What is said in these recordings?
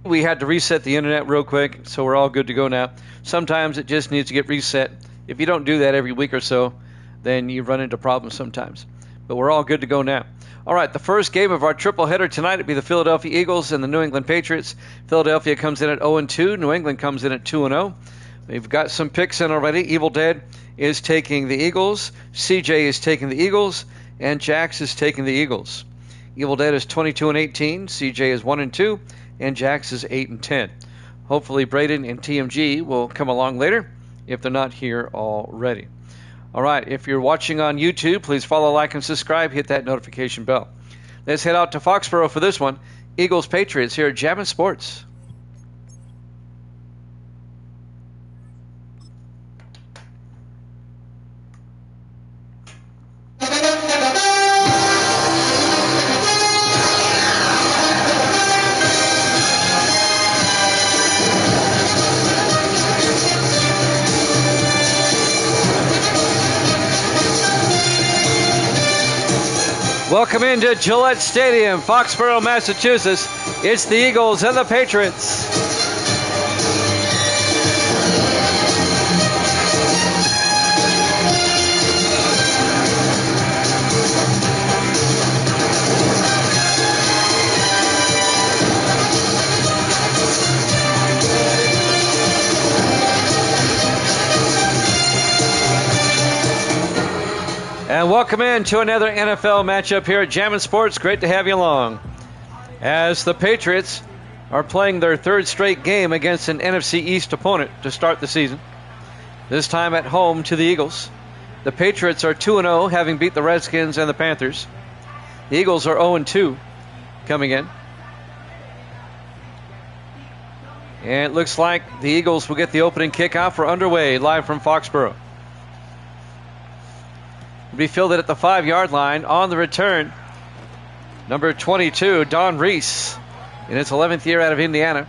We had to reset the internet real quick, so we're all good to go now. Sometimes it just needs to get reset. If you don't do that every week or so, then you run into problems sometimes. But we're all good to go now. All right, the first game of our triple header tonight will be the Philadelphia Eagles and the New England Patriots. Philadelphia comes in at 0-2. New England comes in at 2-0. We've got some picks in already. Evil Dead is taking the Eagles. CJ is taking the Eagles. And Jax is taking the Eagles. Evil Dead is 22-18. CJ is 1-2. And Jax is 8-10. Hopefully Braden and TMG will come along later if they're not here already. All right, if you're watching on YouTube, please follow, like, and subscribe. Hit that notification bell. Let's head out to Foxborough for this one. Eagles-Patriots here at Jammin' Sports. Welcome into Gillette Stadium, Foxborough, Massachusetts. It's the Eagles and the Patriots. And welcome in to another NFL matchup here at Jammin' Sports. Great to have you along. As the Patriots are playing their third straight game against an NFC East opponent to start the season. This time at home to the Eagles. The Patriots are 2-0, having beat the Redskins and the Panthers. The Eagles are 0-2 coming in. And it looks like the Eagles will get the opening kickoff for underway live from Foxborough. Be fielded at the 5-yard line on the return. Number 22, Don Reese, in his 11th year out of Indiana.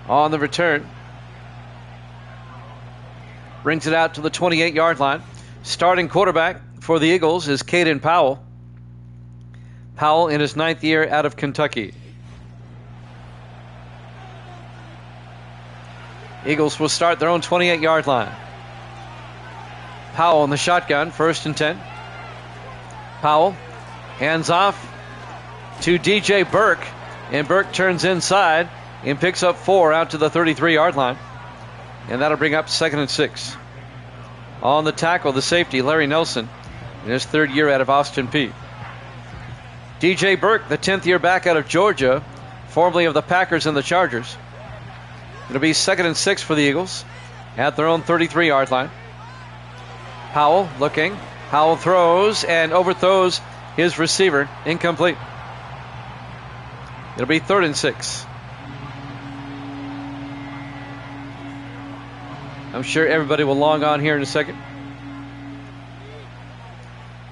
On the return. Brings it out to the 28-yard line. Starting quarterback for the Eagles is Caden Powell. Powell in his 9th year out of Kentucky. Eagles will start their own 28-yard line. Powell in the shotgun, 1st and 10. Powell hands off to DJ Burke, and Burke turns inside and picks up 4 out to the 33-yard line. And that'll bring up 2nd and 6. On the tackle, the safety, Larry Nelson, in his 3rd year out of Austin Peay. DJ Burke, the 10th year back out of Georgia, formerly of the Packers and the Chargers. It'll be 2nd and 6 for the Eagles at their own 33-yard line. Powell looking. Powell throws and overthrows his receiver. Incomplete. It'll be 3rd and 6. I'm sure everybody will log on here in a second.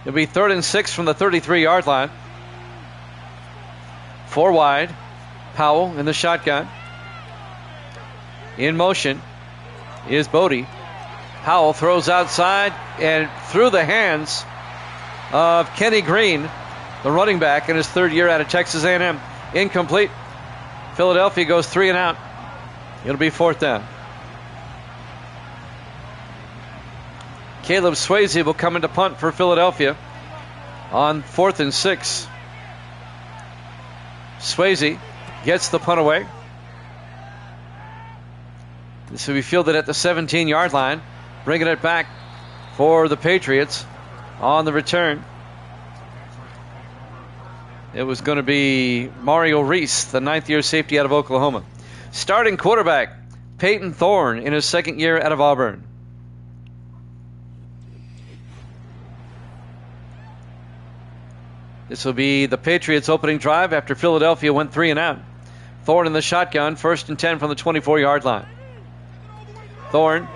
It'll be 3rd and 6 from the 33-yard line. 4 wide. Powell in the shotgun. In motion is Bodie. Powell throws outside and through the hands of Kenny Green, the running back in his 3rd year out of Texas A&M. Incomplete. Philadelphia goes 3 and out. It'll be 4th down. Caleb Swayze will come into punt for Philadelphia on 4th and 6. Swayze gets the punt away. This will be fielded at the 17-yard line. Bringing it back for the Patriots on the return. It was going to be Mario Reese, the 9th year safety out of Oklahoma. Starting quarterback, Peyton Thorne in his 2nd year out of Auburn. This will be the Patriots' opening drive after Philadelphia went 3 and out. Thorne in the shotgun, 1st and 10 from the 24-yard line. Thorne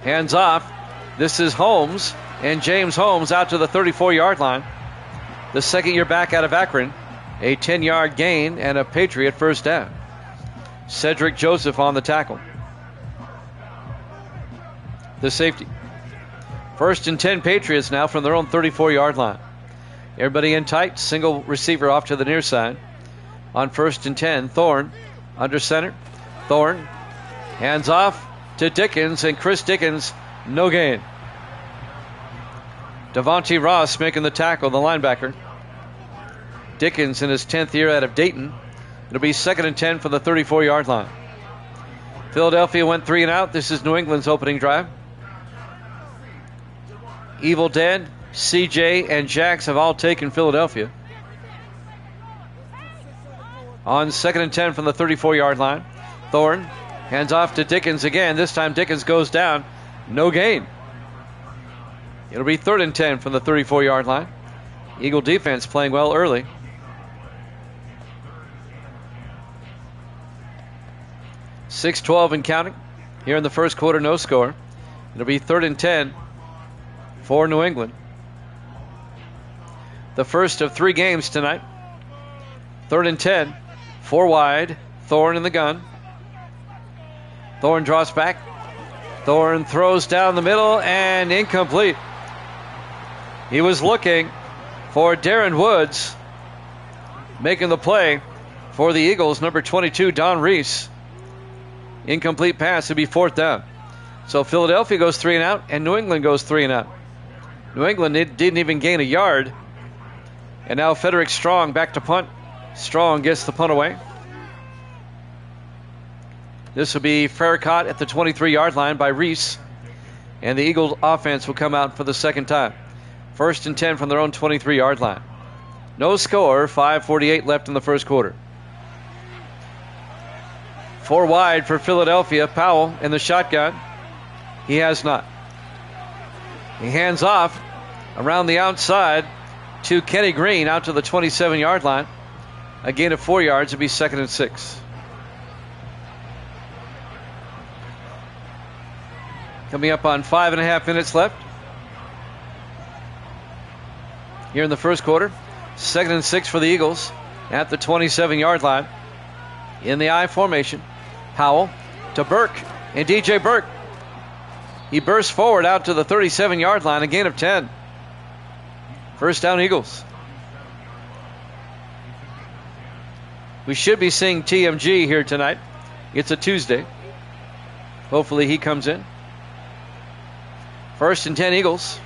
hands off. This is Holmes, and James Holmes out to the 34-yard line. The 2nd year back out of Akron. A 10-yard gain and a Patriot 1st down. Cedric Joseph on the tackle. The safety. 1st and 10 Patriots now from their own 34-yard line. Everybody in tight. Single receiver off to the near side. On 1st and 10, Thorne Under center. Thorne. Hands off to Dickens, and Chris Dickens, no gain. Devontae Ross making the tackle, the linebacker. Dickens in his 10th year out of Dayton. It'll be 2nd and 10 from the 34-yard line. Philadelphia went 3 and out. This is New England's opening drive. Evil Dead, CJ, and Jax have all taken Philadelphia. On 2nd and 10 from the 34-yard line. Thorne hands off to Dickens again. This time Dickens goes down. No gain. It'll be 3rd and 10 from the 34-yard line. Eagle defense playing well early. .6:12 and counting. Here in the first quarter, no score. It'll be 3rd and 10 for New England. The first of 3 games tonight. 3rd and 10. 4 wide. Thorne in the gun. Thorne draws back. Thorne throws down the middle and incomplete. He was looking for Darren Woods, making the play for the Eagles, number 22, Don Reese. Incomplete pass to be 4th down. So Philadelphia goes 3 and out, and New England goes 3 and out. New England didn't even gain a yard. And now Frederick Strong back to punt. Strong gets the punt away. This will be fair caught at the 23-yard line by Reese. And the Eagles offense will come out for the second time. 1st and 10 from their own 23-yard line. No score, 5:48 left in the first quarter. 4 wide for Philadelphia. Powell in the shotgun. He has not. He hands off around the outside to Kenny Green out to the 27-yard line. A gain of 4 yards. It'll be 2nd and 6. Coming up on 5.5 minutes left. Here in the first quarter. 2nd and 6 for the Eagles at the 27-yard line. In the I formation. Powell to Burke, and DJ Burke. He bursts forward out to the 37-yard line, a gain of 10. First down, Eagles. We should be seeing TMG here tonight. It's a Tuesday. Hopefully he comes in. 1st and 10, Eagles.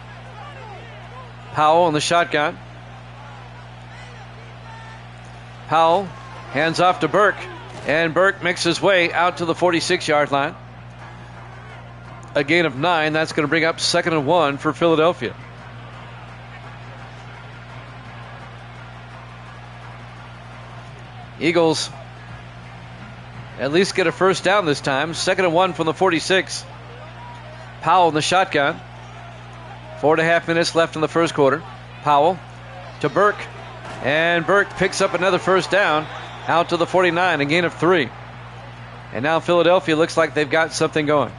Powell in the shotgun. Powell hands off to Burke. And Burke makes his way out to the 46-yard line. A gain of 9. That's going to bring up 2nd and 1 for Philadelphia. Eagles at least get a first down this time. 2nd and 1 from the 46. Powell in the shotgun. 4.5 minutes left in the first quarter. Powell to Burke. And Burke picks up another first down. Out to the 49, a gain of 3. And now Philadelphia looks like they've got something going.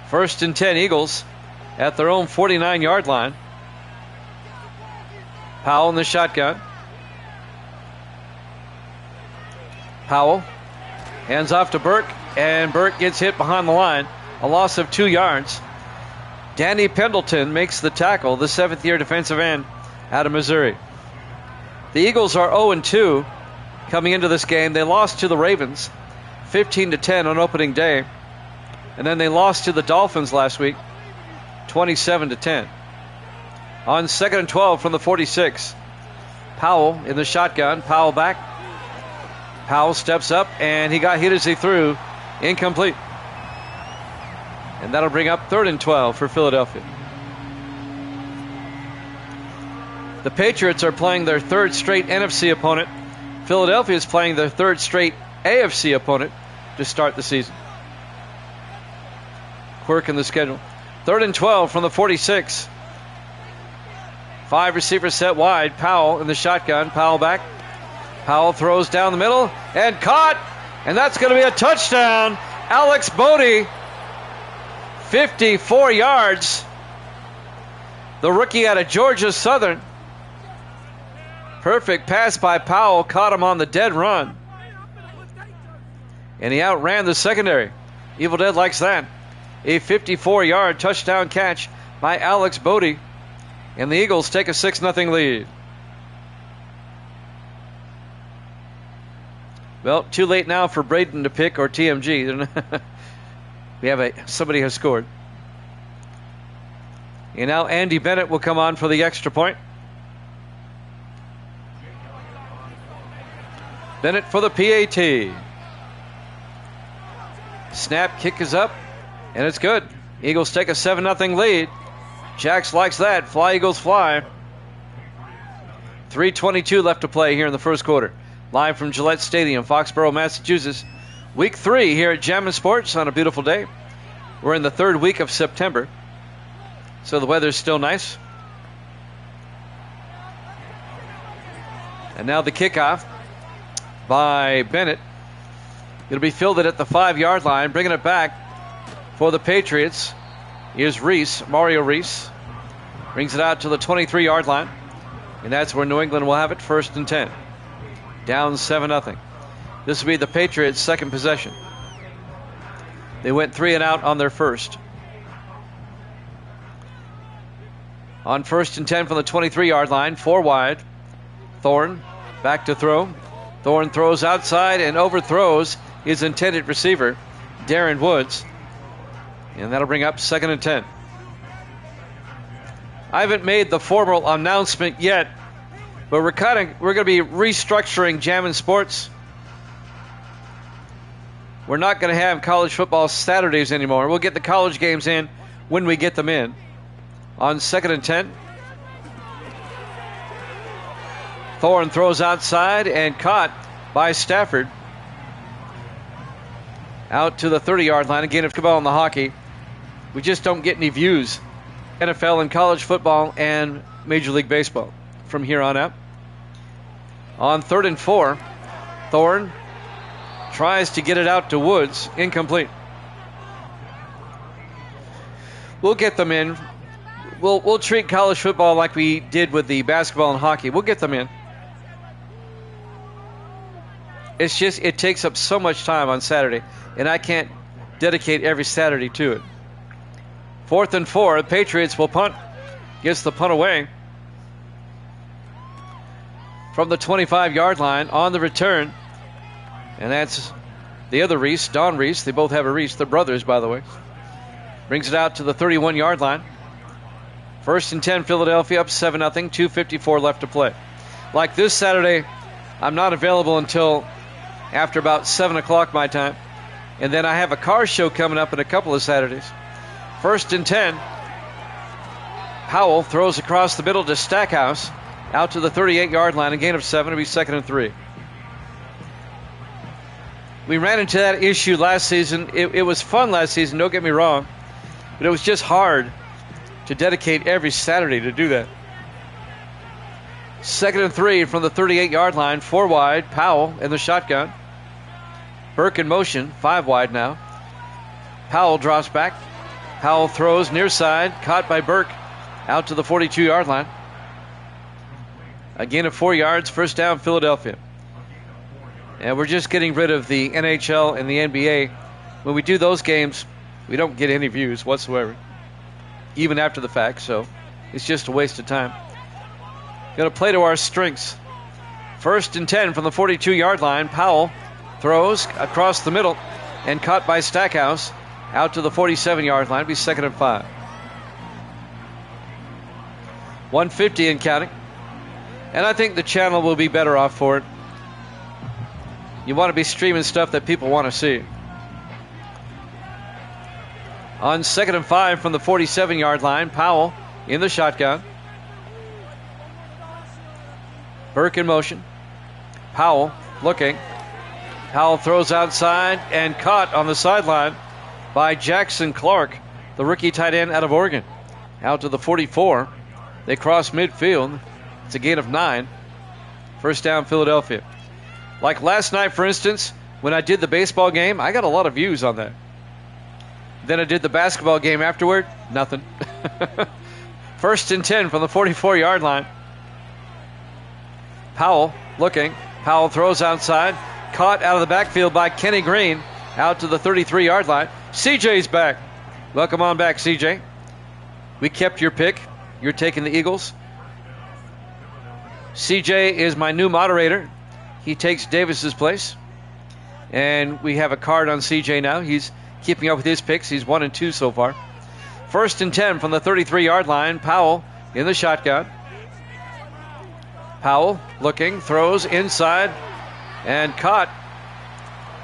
First and 10, Eagles at their own 49-yard line. Powell in the shotgun. Powell hands off to Burke. And Burke gets hit behind the line. A loss of 2 yards. Danny Pendleton makes the tackle, the 7th-year defensive end out of Missouri. The Eagles are 0-2 coming into this game. They lost to the Ravens 15-10 on opening day. And then they lost to the Dolphins last week 27-10. On 2nd and 12 from the 46. Powell in the shotgun. Powell back. Powell steps up, and he got hit as he threw. Incomplete. And that'll bring up 3rd and 12 for Philadelphia. The Patriots are playing their 3rd straight NFC opponent. Philadelphia is playing their 3rd straight AFC opponent to start the season. Quirk in the schedule. 3rd and 12 from the 46. 5 receivers set wide. Powell in the shotgun. Powell back. Powell throws down the middle and caught. And that's going to be a touchdown. Alex Bodie, 54 yards. The rookie out of Georgia Southern. Perfect pass by Powell. Caught him on the dead run. And he outran the secondary. Evil Dead likes that. A 54-yard touchdown catch by Alex Bodie. And the Eagles take a 6-0 lead. Well, too late now for Braden to pick or TMG. Somebody has scored. And now Andy Bennett will come on for the extra point. Bennett for the PAT. Snap, kick is up, and it's good. Eagles take a 7-0 lead. Jax likes that. Fly, Eagles, fly. 3:22 left to play here in the first quarter. Live from Gillette Stadium, Foxborough, Massachusetts. Week 3 here at Jammin' Sports on a beautiful day. We're in the 3rd week of September, so the weather's still nice. And now the kickoff by Bennett. It'll be fielded at the 5-yard line. Bringing it back for the Patriots is Mario Reese. Brings it out to the 23-yard line. And that's where New England will have it, 1st and 10. Down 7-0. This will be the Patriots' second possession. They went 3 and out on their first. On 1st and 10 from the 23-yard line, 4 wide. Thorne back to throw. Thorne throws outside and overthrows his intended receiver, Darren Woods. And that'll bring up 2nd and 10. I haven't made the formal announcement yet, but we're going to be restructuring Jammin' Sports. We're not going to have college football Saturdays anymore. We'll get the college games in when we get them in. On 2nd and 10. Thorne throws outside and caught by Stafford. Out to the 30-yard line. Again, if football and the hockey, we just don't get any views. NFL and college football and Major League Baseball from here on out. On 3rd and 4, Thorne tries to get it out to Woods. Incomplete. We'll get them in. We'll treat college football like we did with the basketball and hockey. We'll get them in. It's just, it takes up so much time on Saturday, and I can't dedicate every Saturday to it. 4th and 4, the Patriots will punt. Gets the punt away. From the 25-yard line on the return. And that's the other Reese, Don Reese. They both have a Reese. They're brothers, by the way. Brings it out to the 31-yard line. 1st and 10, Philadelphia up 7-0. 2:54 left to play. Like this Saturday, I'm not available until after about 7 o'clock my time. And then I have a car show coming up in a couple of Saturdays. 1st and 10. Powell throws across the middle to Stackhouse. Out to the 38-yard line. A gain of 7. It'll be 2nd and 3. We ran into that issue last season. It was fun last season, don't get me wrong. But it was just hard to dedicate every Saturday to do that. 2nd and 3 from the 38-yard line. 4 wide. Powell in the shotgun. Burke in motion. 5 wide now. Powell drops back. Powell throws near side. Caught by Burke. Out to the 42-yard line. A gain of 4 yards. 1st down, Philadelphia. And we're just getting rid of the NHL and the NBA. When we do those games, we don't get any views whatsoever, even after the fact. So it's just a waste of time. Going to play to our strengths. 1st and 10 from the 42-yard line. Powell throws across the middle and caught by Stackhouse. Out to the 47-yard line. It'll be 2nd and 5. 150 and counting. And I think the channel will be better off for it. You want to be streaming stuff that people want to see. On 2nd and 5 from the 47-yard line, Powell in the shotgun. Burke in motion. Powell looking. Powell throws outside and caught on the sideline by Jackson Clark, the rookie tight end out of Oregon. Out to the 44. They cross midfield. It's a gain of 9. 1st down, Philadelphia. Like last night, for instance, when I did the baseball game, I got a lot of views on that. Then I did the basketball game afterward, nothing. 1st and 10 from the 44-yard line. Powell looking. Powell throws outside. Caught out of the backfield by Kenny Green. Out to the 33-yard line. CJ's back. Welcome on back, CJ. We kept your pick. You're taking the Eagles. CJ is my new moderator. He takes Davis's place. And we have a card on CJ now. He's keeping up with his picks. He's 1-2 so far. 1st and 10 from the 33-yard line. Powell in the shotgun. Powell looking, throws inside, and caught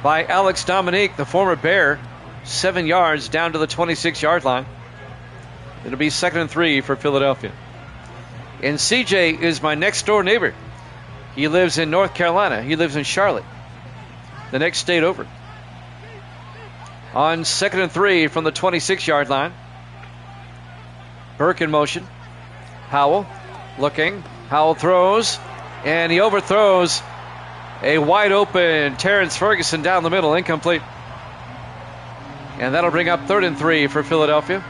by Alex Dominique, the former Bear. 7 yards down to the 26-yard line. It'll be 2nd and 3 for Philadelphia. And CJ is my next door neighbor. He lives in North Carolina. He lives in Charlotte, the next state over. On 2nd and 3 from the 26-yard line. Burke in motion. Howell looking. Howell throws, and he overthrows a wide open Terrence Ferguson down the middle, incomplete. And that'll bring up 3rd and 3 for Philadelphia.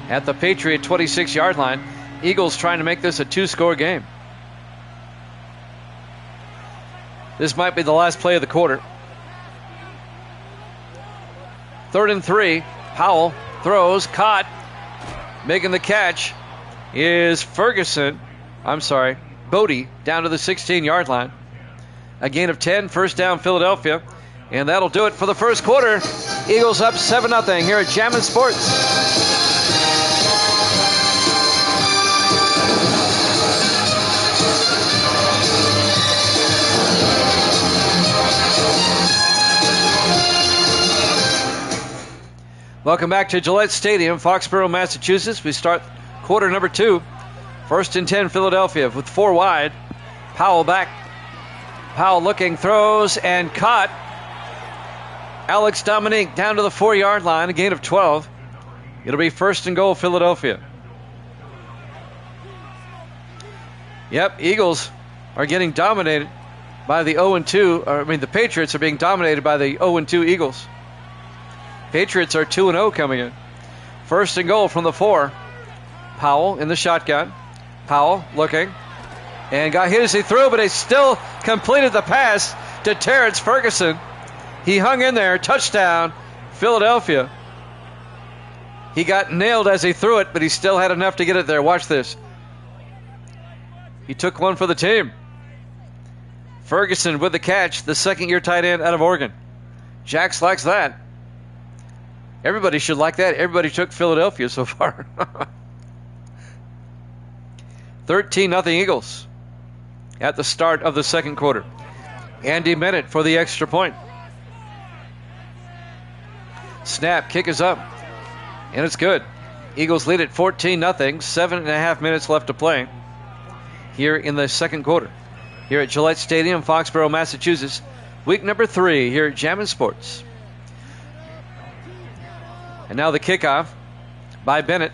At the Patriot 26-yard line, Eagles trying to make this a 2-score game. This might be the last play of the quarter. 3rd and 3, Powell throws, caught. Making the catch is Bodie down to the 16-yard line. A gain of 10, first down Philadelphia. And that'll do it for the first quarter. Eagles up 7-0 here at Jammin' Sports. Welcome back to Gillette Stadium, Foxborough, Massachusetts. We start quarter number 2. 1st and 10 Philadelphia with 4 wide. Powell back. Powell looking, throws, and caught. Alex Dominique down to the 4-yard line, a gain of 12. It'll be 1st and goal, Philadelphia. Yep, Eagles are getting dominated by the 0-2. The Patriots are being dominated by the 0-2 Eagles. Patriots are 2-0 coming in. 1st and goal from the 4. Powell in the shotgun. Powell looking, and got hit as he threw, but he still completed the pass to Terrence Ferguson. He hung in there. Touchdown, Philadelphia. He got nailed as he threw it, but he still had enough to get it there. Watch this. He took one for the team. Ferguson with the catch, the second-year tight end out of Oregon. Jax likes that. Everybody should like that. Everybody took Philadelphia so far. 13-0 Eagles at the start of the second quarter. Andy Bennett for the extra point. Snap, kick is up, and it's good. Eagles lead at 14-0, 7.5 minutes left to play here in the second quarter. Here at Gillette Stadium, Foxborough, Massachusetts. Week number 3 here at Jammin' Sports. And now the kickoff by Bennett.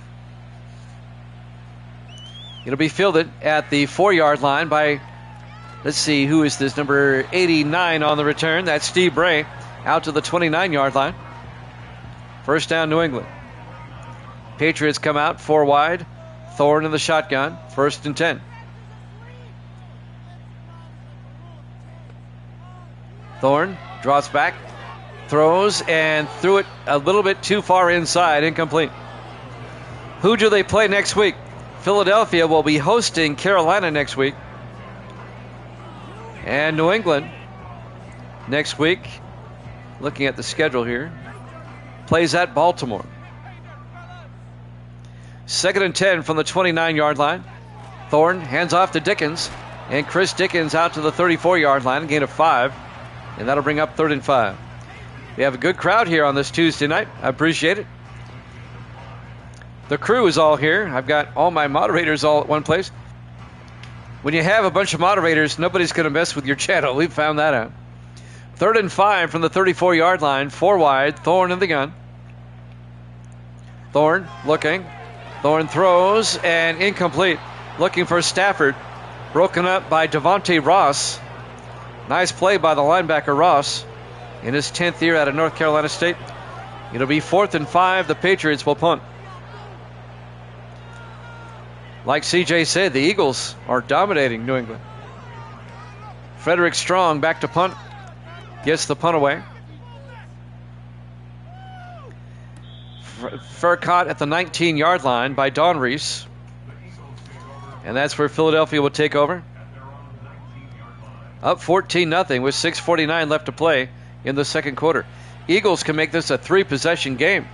It'll be fielded at the 4-yard line by, let's see, who is this? Number 89 on the return. That's Steve Bray out to the 29-yard line. First down, New England. Patriots come out 4 wide. Thorne in the shotgun. 1st and 10. Thorne draws back, throws, and threw it a little bit too far inside. Incomplete. Who do they play next week? Philadelphia will be hosting Carolina next week. And New England next week, looking at the schedule here, plays at Baltimore. 2nd and 10 from the 29-yard line. Thorne hands off to Dickens, and Chris Dickens out to the 34-yard line, a gain of 5, and that'll bring up 3rd and 5. We have a good crowd here on this Tuesday night. I appreciate it. The crew is all here. I've got all my moderators all at one place. When you have a bunch of moderators, nobody's going to mess with your channel. We've found that out. 3rd and 5 from the 34-yard line. 4 wide. Thorne in the gun. Thorne looking. Thorne throws, and incomplete. Looking for Stafford. Broken up by Devontae Ross. Nice play by the linebacker Ross in his 10th year out of North Carolina State. It'll be 4th and 5. The Patriots will punt. Like CJ said, the Eagles are dominating New England. Frederick Strong back to punt. Gets the punt away. Fair caught at the 19-yard line by Don Reese. And that's where Philadelphia will take over. Up 14-0 with 6:49 left to play in the second quarter. Eagles can make this a 3-possession game.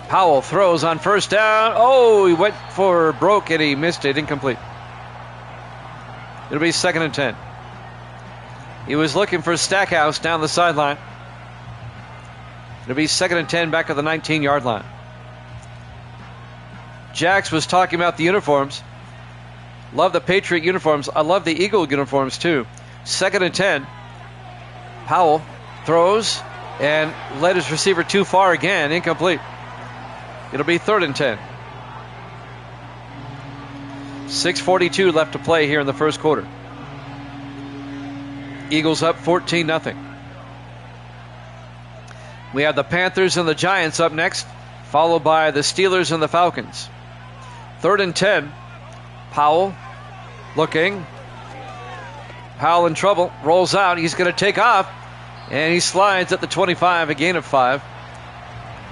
Powell throws on first down. Oh, he went for broke and he missed it. Incomplete. It'll be 2nd and 10. He was looking for Stackhouse down the sideline. It'll be 2nd and 10 back at the 19-yard line. Jax was talking about the uniforms. Love the Patriot uniforms. I love the Eagle uniforms too. 2nd and 10. Powell throws and led his receiver too far again. Incomplete. It'll be 3rd and 10. 6:42 left to play here in the first quarter. Eagles up 14-0. We have the Panthers and the Giants up next, followed by the Steelers and the Falcons. 3rd and 10. Powell looking. Powell in trouble. Rolls out. He's going to take off. And he slides at the 25, a gain of 5.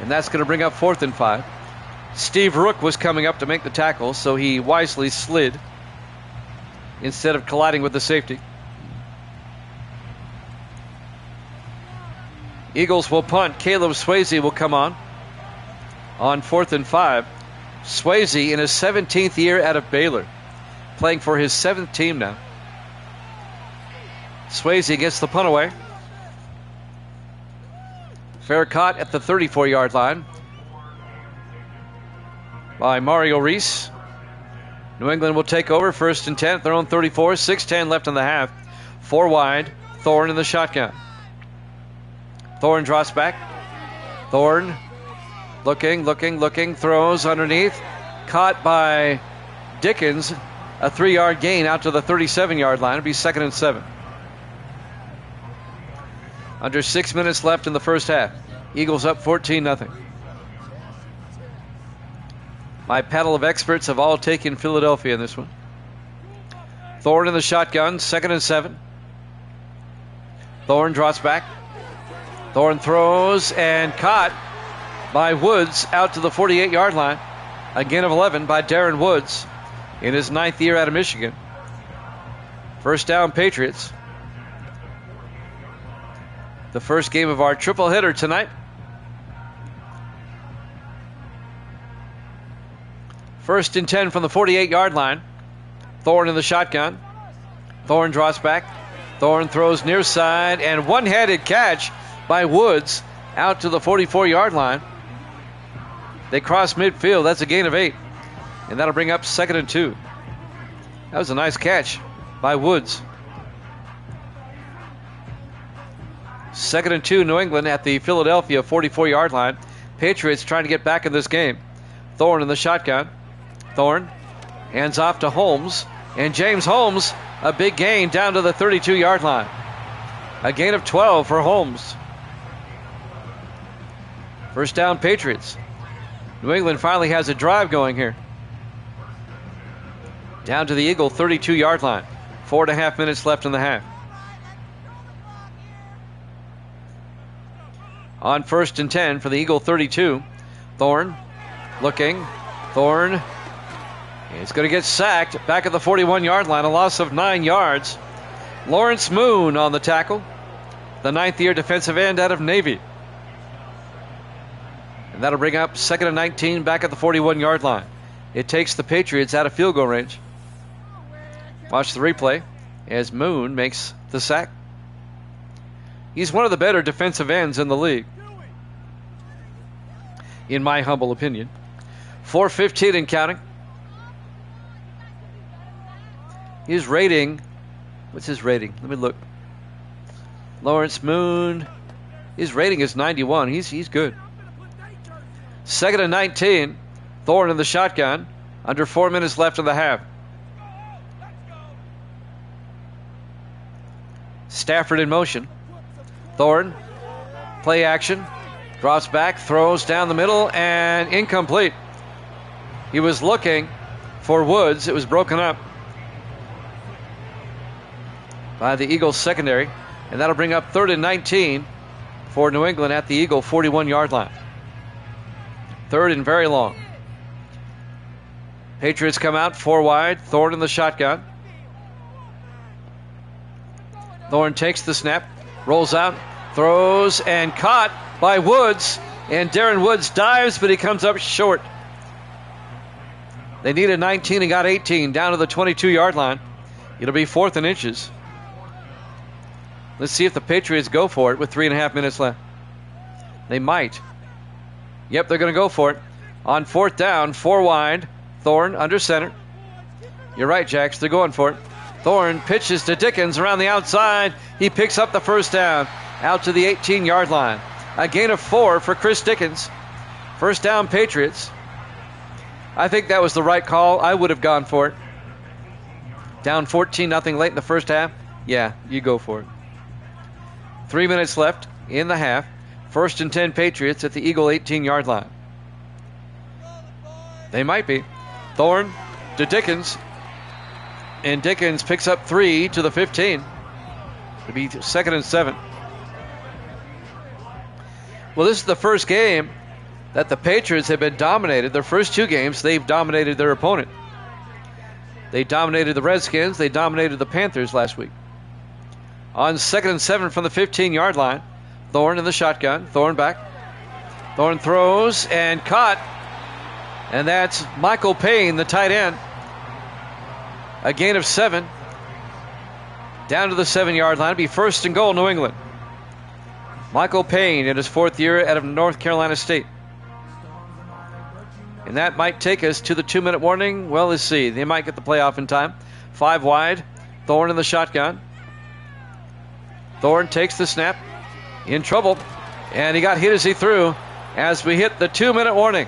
And that's going to bring up 4th and 5. Steve Rook was coming up to make the tackle, so he wisely slid instead of colliding with the safety. Eagles will punt. Caleb Swayze will come on 4th and 5. Swayze in his 17th year out of Baylor, playing for his 7th team now. Swayze gets the punt away. Fair caught at the 34-yard line by Mario Reese. New England will take over 1st and 10 at their own 34. 6:10 left in the half. 4 wide. Thorne in the shotgun. Thorne drops back. Thorne looking, throws underneath. Caught by Dickens. A 3-yard gain out to the 37-yard line. It'll be 2nd and 7. Under 6 minutes left in the first half. Eagles up 14-0. My panel of experts have all taken Philadelphia in this one. Thorne in the shotgun, 2nd and 7. Thorne drops back. Thorne throws and caught by Woods out to the 48-yard line. A gain of 11 by Darren Woods in his 9th year out of Michigan. First down, Patriots. The first game of our triple header tonight. First and 10 from the 48-yard line. Thorne in the shotgun. Thorne drops back. Thorne throws near side and one-handed catch by Woods out to the 44-yard line. They cross midfield. That's a gain of 8. And that'll bring up 2nd and 2. That was a nice catch by Woods. 2nd and 2, New England at the Philadelphia 44-yard line. Patriots trying to get back in this game. Thorne in the shotgun. Thorne hands off to Holmes. And James Holmes, a big gain down to the 32-yard line. A gain of 12 for Holmes. First down, Patriots. New England finally has a drive going here. Down to the Eagle 32-yard line. 4.5 minutes left in the half. On 1st and 10 for the Eagle 32. Thorne looking. Thorne is going to get sacked back at the 41-yard line. A loss of 9 yards. Lawrence Moon on the tackle. The 9th year defensive end out of Navy. And that'll bring up 2nd and 19 back at the 41-yard line. It takes the Patriots out of field goal range. Watch the replay as Moon makes the sack. He's one of the better defensive ends in the league, in my humble opinion. 4:15 and counting. His rating, what's his rating? Let me look. Lawrence Moon, his rating is 91. He's good. 2nd and 19. Thorne in the shotgun. Under 4 minutes left in the half. Stafford in motion. Thorne, play action, drops back, throws down the middle, and incomplete. He was looking for Woods. It was broken up by the Eagles secondary, and that'll bring up 3rd and 19 for New England at the Eagle 41-yard line. Third and very long. Patriots come out 4 wide. Thorne in the shotgun. Thorne takes the snap, rolls out, throws, and caught by Woods. And Darren Woods dives, but he comes up short. They needed 19 and got 18 down to the 22-yard line. It'll be 4th and inches. Let's see if the Patriots go for it with 3.5 minutes left. They might. Yep, they're going to go for it. On 4th down, 4 wide. Thorne under center. You're right, Jax. They're going for it. Thorne pitches to Dickens around the outside. He picks up the first down out to the 18-yard line. A gain of 4 for Chris Dickens. First down, Patriots. I think that was the right call. I would have gone for it. Down 14-0 late in the first half. Yeah, you go for it. 3 minutes left in the half. 1st and 10 Patriots at the Eagle 18-yard line. They might be. Thorne to Dickens. And Dickens picks up 3 to the 15. It'll be 2nd and 7. Well, this is the first game that the Patriots have been dominated. Their first 2 games, they've dominated their opponent. They dominated the Redskins. They dominated the Panthers last week. On 2nd and 7 from the 15-yard line, Thorne in the shotgun. Thorne back. Thorne throws and caught. And that's Michael Payne, the tight end. A gain of 7. Down to the 7-yard line. It'll be 1st and goal, New England. Michael Payne in his 4th year out of North Carolina State. And that might take us to the 2-minute warning. Well, let's see. They might get the playoff in time. 5 wide. Thorne in the shotgun. Thorne takes the snap. In trouble. And he got hit as he threw as we hit the 2-minute warning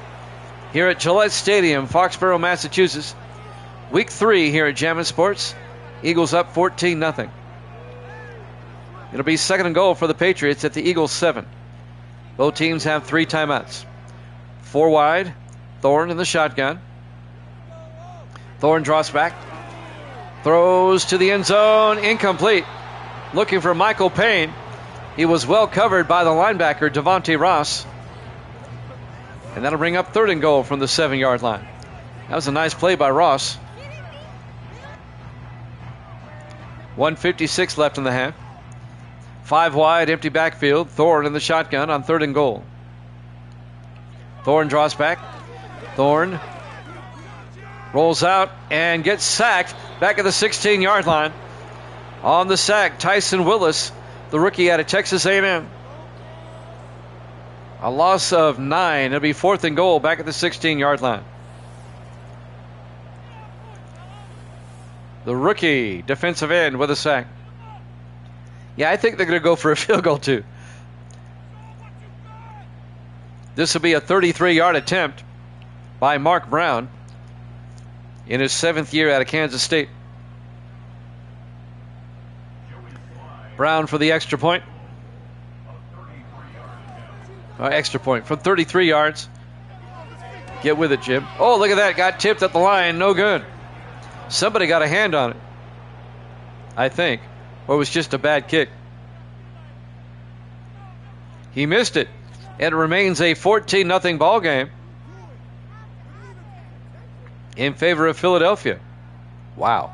here at Gillette Stadium, Foxborough, Massachusetts. Week 3 here at Jammin' Sports. Eagles up 14-0. It'll be 2nd and goal for the Patriots at the Eagles 7. Both teams have 3 timeouts. 4 wide. Thorne in the shotgun. Thorne draws back. Throws to the end zone. Incomplete. Looking for Michael Payne. He was well covered by the linebacker, Devontae Ross. And that'll bring up 3rd and goal from the 7-yard line. That was a nice play by Ross. 1:56 left in the half. 5 wide, empty backfield. Thorne in the shotgun on 3rd and goal. Thorne draws back. Thorne rolls out and gets sacked back at the 16-yard line. On the sack, Tyson Willis, the rookie out of Texas A&M. A loss of 9. It'll be 4th and goal back at the 16-yard line. The rookie defensive end with a sack. Yeah, I think they're going to go for a field goal too. This will be a 33-yard attempt by Mark Brown in his 7th year out of Kansas State. Brown for the extra point. Extra point from 33 yards. Get with it, Jim. Oh, look at that. Got tipped at the line. No good. Somebody got a hand on it, I think. Or it was just a bad kick. He missed it. And it remains a 14-0 ball game in favor of Philadelphia. Wow.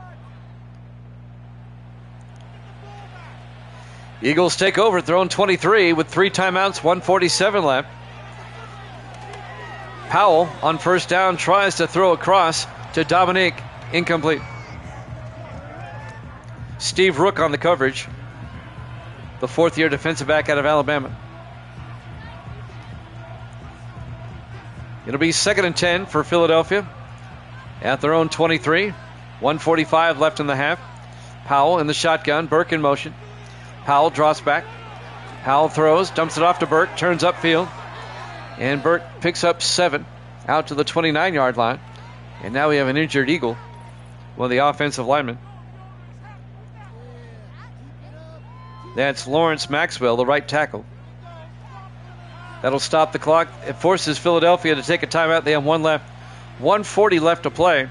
Eagles take over, throwing 23 with 3 timeouts, 1:47 left. Powell on 1st down tries to throw across to Dominique. Incomplete. Steve Rook on the coverage, the 4th-year defensive back out of Alabama. It'll be 2nd and 10 for Philadelphia at their own 23. 1:45 left in the half. Powell in the shotgun. Burke in motion. Powell draws back. Powell throws, dumps it off to Burke, turns upfield. And Burke picks up 7 out to the 29-yard line. And now we have an injured Eagle, one of the offensive linemen. That's Lawrence Maxwell, the right tackle. That'll stop the clock. It forces Philadelphia to take a timeout. They have 1 left. 1:40 left to play.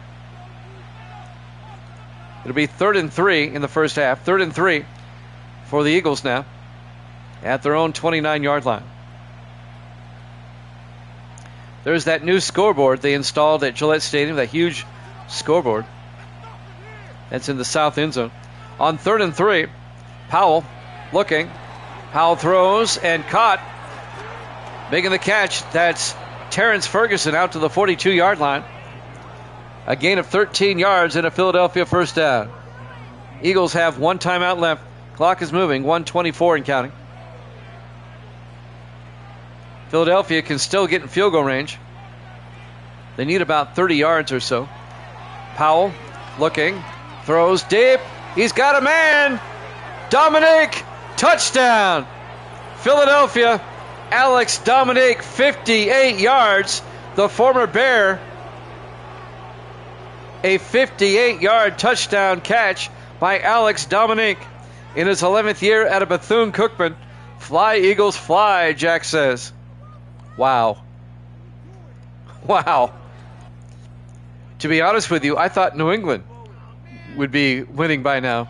It'll be 3rd and 3 in the first half. 3rd and 3 for the Eagles now. at their own 29-yard line. There's that new scoreboard they installed at Gillette Stadium, that huge scoreboard. That's in the south end zone. On 3rd and 3, Powell looking. Powell throws and caught. Making the catch, that's Terrence Ferguson out to the 42-yard line. A gain of 13 yards and a Philadelphia first down. Eagles have one timeout left. Clock is moving, 1:24 and counting. Philadelphia can still get in field goal range. They need about 30 yards or so. Powell looking, throws deep. He's got a man. Dominique, touchdown. Philadelphia, Alex Dominique, 58 yards. The former Bear, a 58-yard touchdown catch by Alex Dominique in his 11th year at a Bethune-Cookman. Fly, Eagles, fly, Jack says. Wow. Wow. To be honest with you, I thought New England would be winning by now.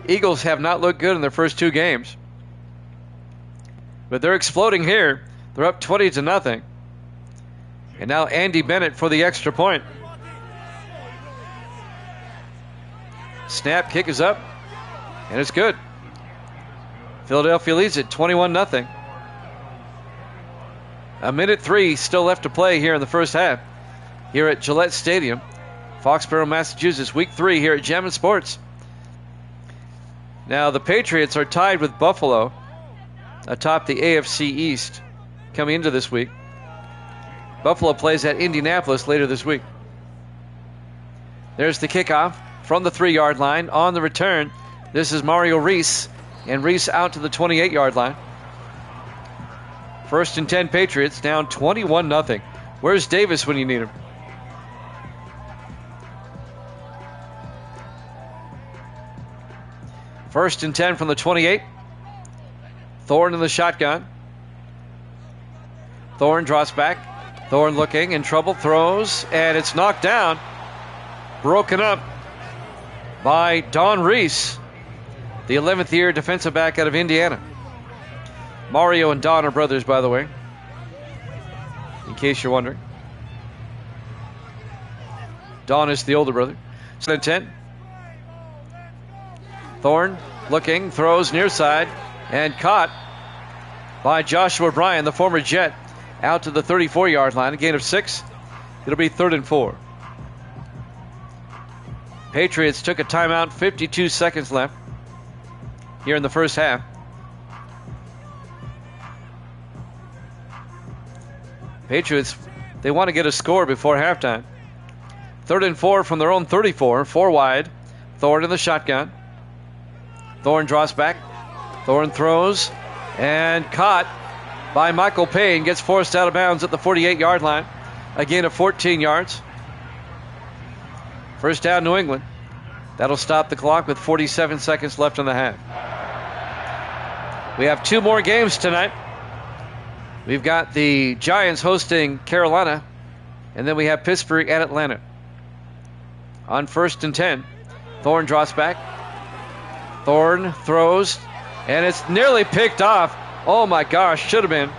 Eagles have not looked good in their first two games. But they're exploding here. They're up 20-0. And now Andy Bennett for the extra point. Snap, kick is up, and it's good. Philadelphia leads it 21-0. A minute 3 still left to play here in the first half. Here at Gillette Stadium, Foxborough, Massachusetts, Week 3 here at Gem and Sports. Now the Patriots are tied with Buffalo atop the AFC East coming into this week. Buffalo plays at Indianapolis later this week. There's the kickoff from the 3-yard line. On the return, this is Mario Reese, and Reese out to the 28-yard line. 1st and 10 Patriots, down 21-0. Where's Davis when you need him? First and 10 from the 28. Thorne in the shotgun. Thorne draws back. Thorne looking, in trouble, throws, and it's knocked down. Broken up by Don Reese, the 11th year defensive back out of Indiana. Mario and Don are brothers, by the way, in case you're wondering. Don is the older brother. 2nd and 10. Thorne looking, throws near side, and caught by Joshua Bryan, the former Jet, out to the 34-yard line. A gain of 6. It'll be 3rd and 4. Patriots took a timeout, 52 seconds left here in the first half. Patriots, they want to get a score before halftime. 3rd and 4 from their own 34, 4 wide. Thorne in the shotgun. Thorne draws back. Thorne throws and caught by Michael Payne. Gets forced out of bounds at the 48-yard line. A gain of 14 yards. First down, New England. That'll stop the clock with 47 seconds left in the half. We have 2 more games tonight. We've got the Giants hosting Carolina, and then we have Pittsburgh at Atlanta. On 1st and 10, Thorne draws back. Thorne throws, and it's nearly picked off. Oh my gosh, should have been.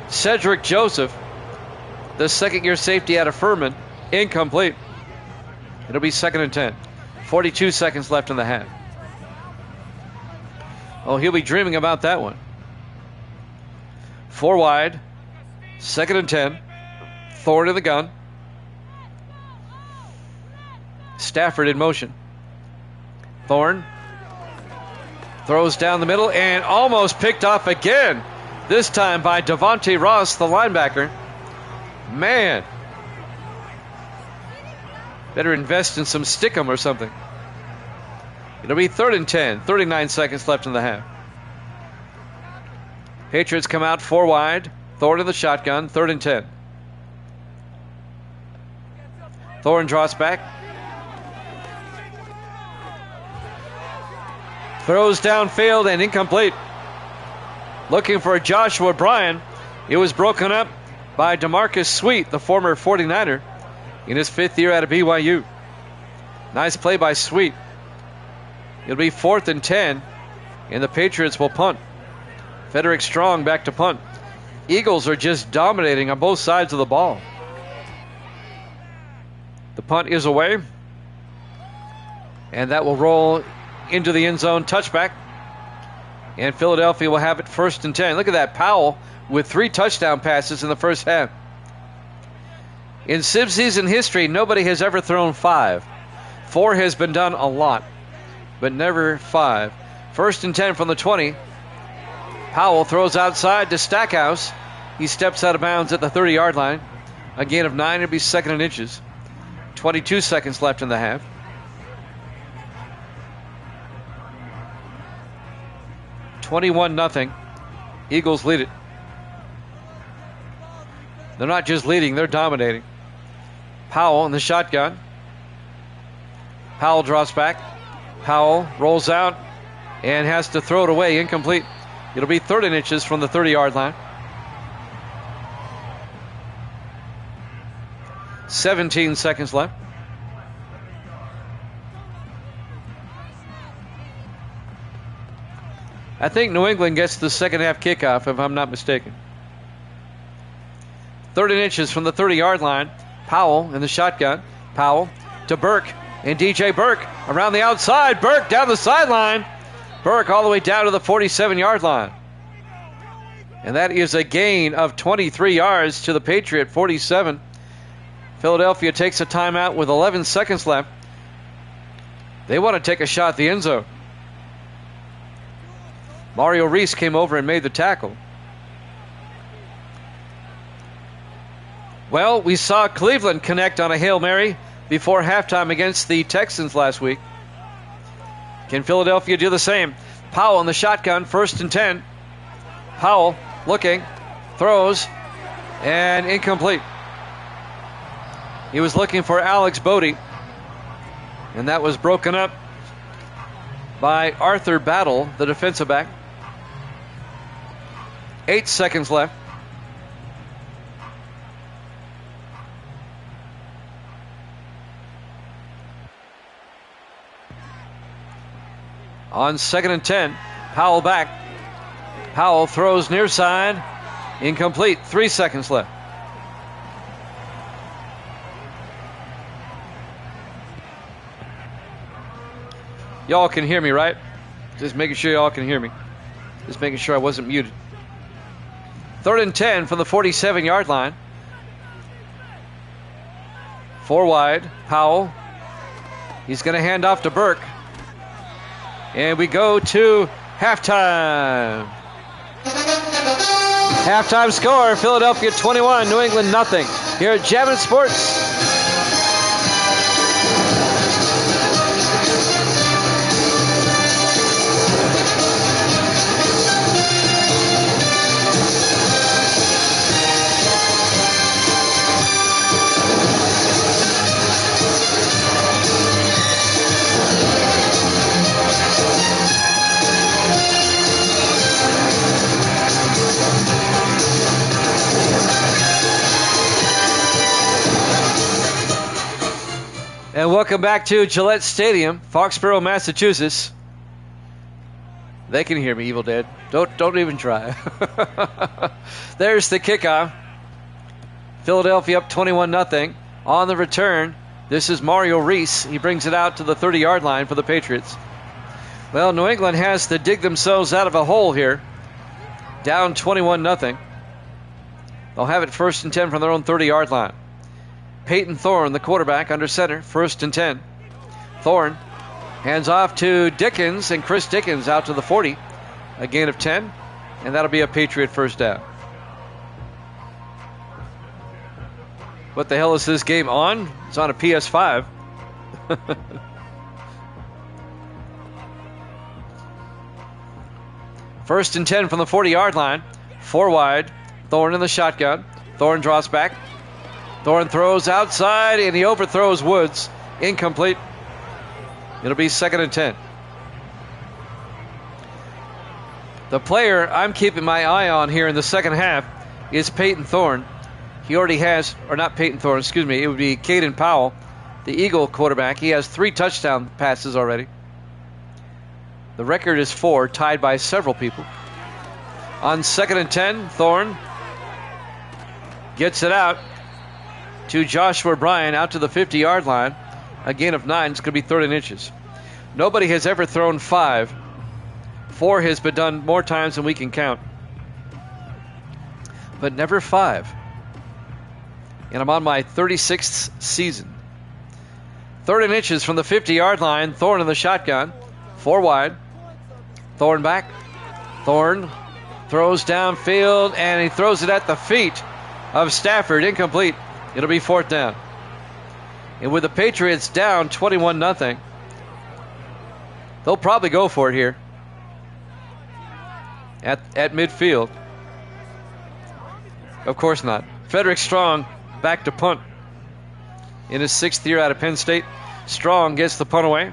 Cedric Joseph, the 2nd-year safety out of Furman, incomplete. It'll be 2nd and 10. 42 seconds left in the half. Oh, he'll be dreaming about that one. 4 wide. 2nd and 10. Thorne in the gun. Stafford in motion. Thorne throws down the middle and almost picked off again. This time by Devontae Ross, the linebacker. Man. Better invest in some stickum or something. It'll be 3rd and 10. 39 seconds left in the half. Patriots come out 4 wide. Thorne in the shotgun. 3rd and 10. Thorne draws back. Throws downfield and incomplete. Looking for Joshua Bryan. It was broken up by DeMarcus Sweet, the former 49er, in his 5th year out of BYU. Nice play by Sweet. It'll be 4th and 10, and the Patriots will punt. Frederick Strong back to punt. Eagles are just dominating on both sides of the ball. The punt is away. And that will roll into the end zone, touchback. And Philadelphia will have it 1st and 10. Look at that, Powell with 3 touchdown passes in the first half. In Civ season history, nobody has ever thrown 5. 4 has been done a lot, but never 5. 1st and 10 from the 20. Powell throws outside to Stackhouse. He steps out of bounds at the 30-yard line. A gain of 9. It'll be 2nd and inches. 22 seconds left in the half. $21-0. Eagles lead it. They're not just leading, they're dominating. Powell in the shotgun. Powell drops back. Powell rolls out and has to throw it away, incomplete. It'll be 3rd and inches from the 30-yard line. 17 seconds left. I think New England gets the second half kickoff, if I'm not mistaken. 3rd and inches from the 30-yard line. Powell in the shotgun. Powell to Burke. And DJ Burke around the outside. Burke down the sideline. Burke all the way down to the 47-yard line. And that is a gain of 23 yards to the Patriot 47. Philadelphia takes a timeout with 11 seconds left. They want to take a shot at the end zone. Mario Reese came over and made the tackle. Well, we saw Cleveland connect on a Hail Mary before halftime against the Texans last week. Can Philadelphia do the same? Powell in the shotgun, 1st and 10. Powell looking, throws, and incomplete. He was looking for Alex Bodie, and that was broken up by Arthur Battle, the defensive back. 8 seconds left. On 2nd and 10, Powell back. Powell throws near side. Incomplete. 3 seconds left. Y'all can hear me, right? Just making sure y'all can hear me. Just making sure I wasn't muted. 3rd and 10 from the 47-yard line. 4 wide. Powell. He's going to hand off to Burke. And we go to halftime. Halftime score, Philadelphia 21, New England nothing. Here at Jammin' Sports. And welcome back to Gillette Stadium, Foxborough, Massachusetts. They can hear me, Evil Dead. Don't even try. There's the kickoff. Philadelphia up 21-0. On the return, this is Mario Reese. He brings it out to the 30-yard line for the Patriots. Well, New England has to dig themselves out of a hole here. Down 21-0. They'll have it 1st and 10 from their own 30-yard line. Peyton Thorne, the quarterback, under center, 1st and 10. Thorne hands off to Dickens, and Chris Dickens out to the 40. A gain of 10, and that'll be a Patriot first down. What the hell is this game on? It's on a PS5. 1st and 10 from the 40-yard line. 4 wide. Thorne in the shotgun. Thorne draws back. Thorne throws outside, and he overthrows Woods. Incomplete. It'll be 2nd and 10. The player I'm keeping my eye on here in the second half is Peyton Thorne. He already has, or not Peyton Thorne, excuse me, it would be Caden Powell, the Eagle quarterback. He has 3 touchdown passes already. The record is 4, tied by several people. On 2nd and 10, Thorne gets it out to Joshua Bryan out to the 50-yard line. A gain of 9. It's going to be 3rd and inches. Nobody has ever thrown 5. 4 has been done more times than we can count, but never 5. And I'm on my 36th season. 3rd and inches from the 50-yard line. Thorne in the shotgun. 4 wide. Thorne back. Thorne throws downfield, and he throws it at the feet of Stafford. Incomplete. It'll be 4th down. And with the Patriots down 21-0, they'll probably go for it here at midfield. Of course not. Frederick Strong back to punt. In his 6th year out of Penn State, Strong gets the punt away.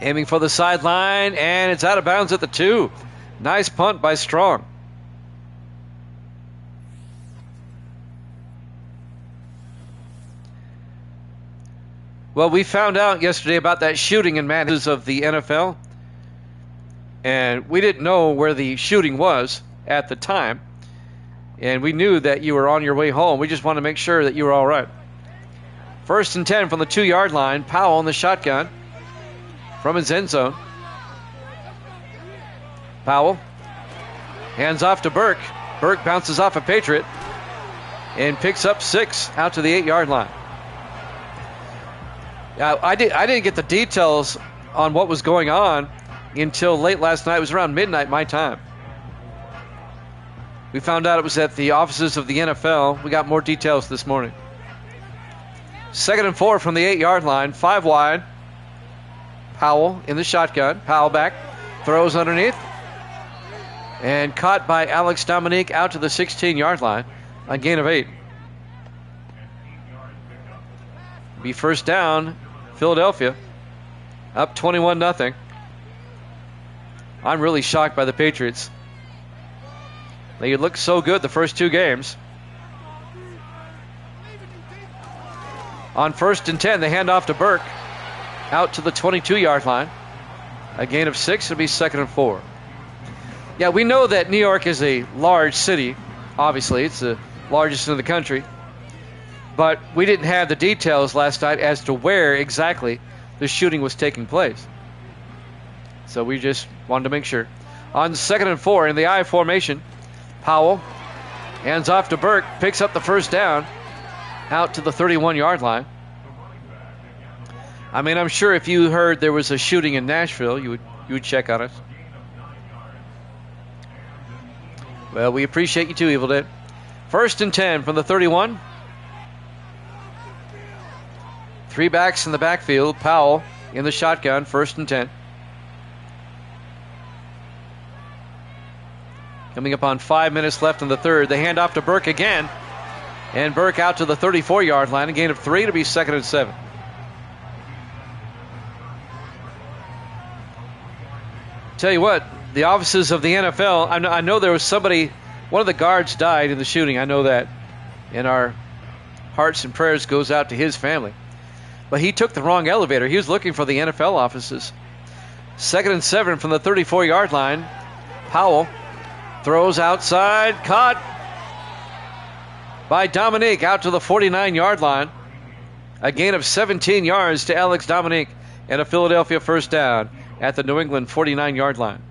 Aiming for the sideline, and it's out of bounds at the 2. Nice punt by Strong. Well, we found out yesterday about that shooting in Manhattan of the NFL, and we didn't know where the shooting was at the time, and we knew that you were on your way home. We just wanted to make sure that you were all right. 1st and 10 from the 2-yard line. Powell in the shotgun from his end zone. Powell hands off to Burke. Burke bounces off a Patriot and picks up 6 out to the 8-yard line. I didn't get the details on what was going on until late last night. It was around midnight my time. We found out it was at the offices of the NFL. We got more details this morning. 2nd and 4 from the 8-yard line. 5 wide. Powell in the shotgun. Powell back. Throws underneath. And caught by Alex Dominique out to the 16-yard line. A gain of 8. Be 1st down, Philadelphia. Up 21-0. I'm really shocked by the Patriots. They looked so good the first 2 games. On 1st and 10, they hand off to Burke. Out to the 22-yard line. A gain of 6. It'll be 2nd and 4. Yeah, we know that New York is a large city. Obviously, it's the largest in the country. But we didn't have the details last night as to where exactly the shooting was taking place. So we just wanted to make sure. On 2nd and 4 in the I formation, Powell hands off to Burke, picks up the 1st down out to the 31-yard line. I mean, I'm sure if you heard there was a shooting in Nashville, you would check on it. Well, we appreciate you too, Evil Dead. 1st and 10 from the 31. 3 backs in the backfield. Powell in the shotgun. 1st and 10. Coming up on 5 minutes left in the 3rd. They hand off to Burke again. And Burke out to the 34-yard line. A gain of 3 to be 2nd and 7. Tell you what, the offices of the NFL, I know there was somebody, one of the guards died in the shooting. I know that. And our hearts and prayers goes out to his family. But he took the wrong elevator. He was looking for the NFL offices. 2nd and 7 from the 34-yard line. Powell throws outside. Caught by Dominique out to the 49-yard line. A gain of 17 yards to Alex Dominique and a Philadelphia 1st down at the New England 49-yard line.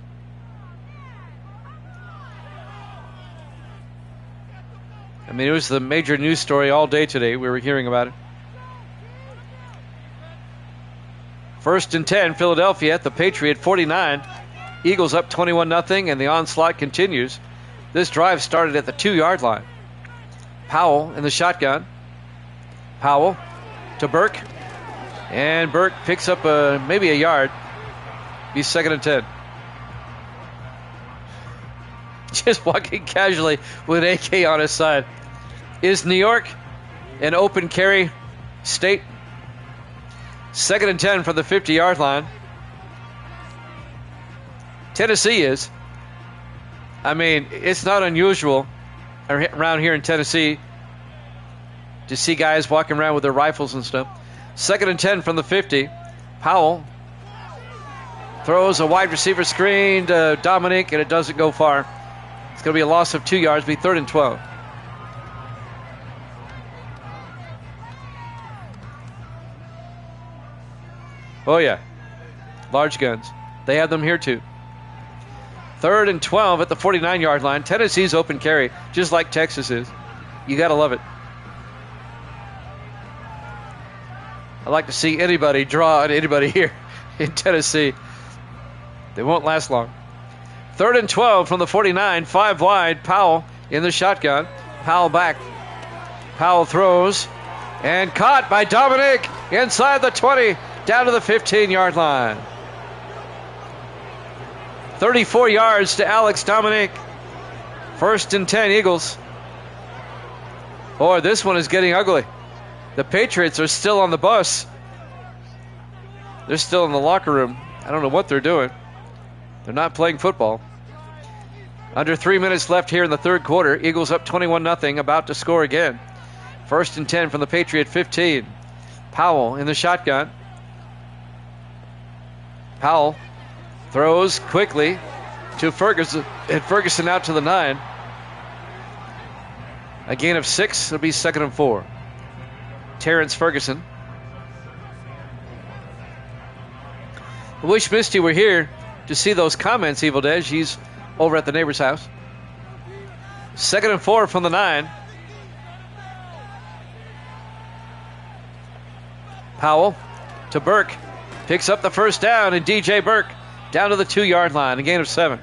I mean, it was the major news story all day today. We were hearing about it. 1st and 10, Philadelphia at the Patriot 49. Eagles up 21-0, and the onslaught continues. This drive started at the 2-yard line. Powell in the shotgun. Powell to Burke. And Burke picks up maybe a yard. Be 2nd and 10. Just walking casually with an AK on his side. Is New York an open carry state? 2nd and 10 from the 50-yard line. Tennessee is. I mean, it's not unusual around here in Tennessee to see guys walking around with their rifles and stuff. 2nd and 10 from the 50. Powell Throws a wide receiver screen to Dominic, and it doesn't go far. It's going to be a loss of 2 yards, be 3rd and 12. Oh, yeah. Large guns. They have them here, too. 3rd and 12 at the 49-yard line. Tennessee's open carry, just like Texas is. You got to love it. I like to see anybody draw on anybody here in Tennessee. They won't last long. 3rd and 12 from the 49, 5 wide. Powell in the shotgun. Powell back. Powell throws and caught by Dominic inside the 20, down to the 15-yard line. 34 yards to Alex Dominic. 1st and 10 Eagles. Boy, this one is getting ugly. The Patriots are still on the bus. They're still in the locker room. I don't know what they're doing. They're not playing football. Under 3 minutes left here in the 3rd quarter. Eagles up 21-0, about to score again. 1st and 10 from the Patriot 15. Powell in the shotgun. Powell throws quickly to Ferguson, and Ferguson out to the 9. A gain of 6. It'll be 2nd and 4. Terrence Ferguson. I wish Misty were here to see those comments, Evil Dead. He's over at the neighbor's house. 2nd and 4 from the 9. Powell to Burke. Picks up the 1st down, and DJ Burke down to the 2-yard line. A gain of 7.